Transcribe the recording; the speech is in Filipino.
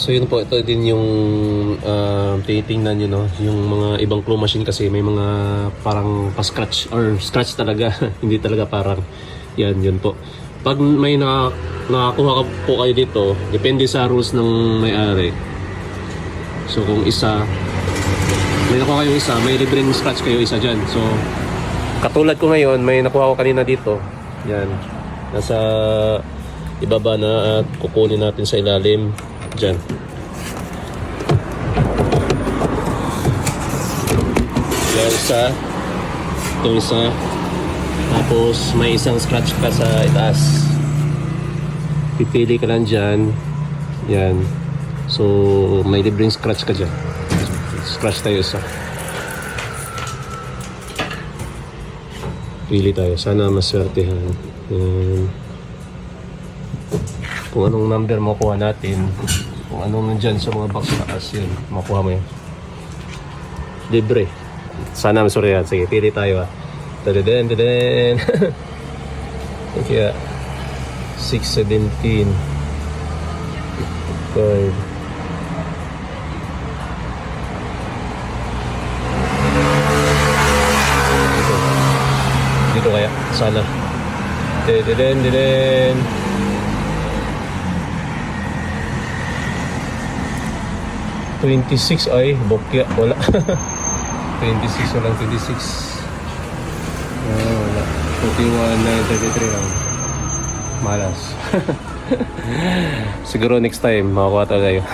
So yun po, ito din yung titingnan nyo, no? Yung mga ibang claw machine kasi may mga parang pa-scratch or scratch talaga. Hindi talaga parang yan, yun po. Pag may nakakuha ka po kayo dito, depende sa rules ng may-ari. So kung isa, may nakuha kayong isa, may libreng scratch kayo isa dyan. So katulad ko ngayon, may nakuha ko kanina dito. Yan, nasa ibaba na at kukunin natin sa ilalim. Diyan. Yung isa. Itong isa. Tapos may isang scratch pa sa itaas. Pipili ka lang dyan. Yan. So may libreng scratch ka dyan. Scratch tayo isa. Pili tayo. Sana maswertehan. Yan. Kung anong number makuha natin, kung anong nandyan sa mga box taas, yun, makuha mo yun. Libre. Sana masuri yan. Sige, pili tayo ha. Tadadin, tadadin. Kaya, 617. 5. Dito kaya, sana. Tadadin, tadadin. 26 ay bokya, wala. 26, walang 26. Wala. 41,933 lang. Malas. Siguro next time makakuha tayo.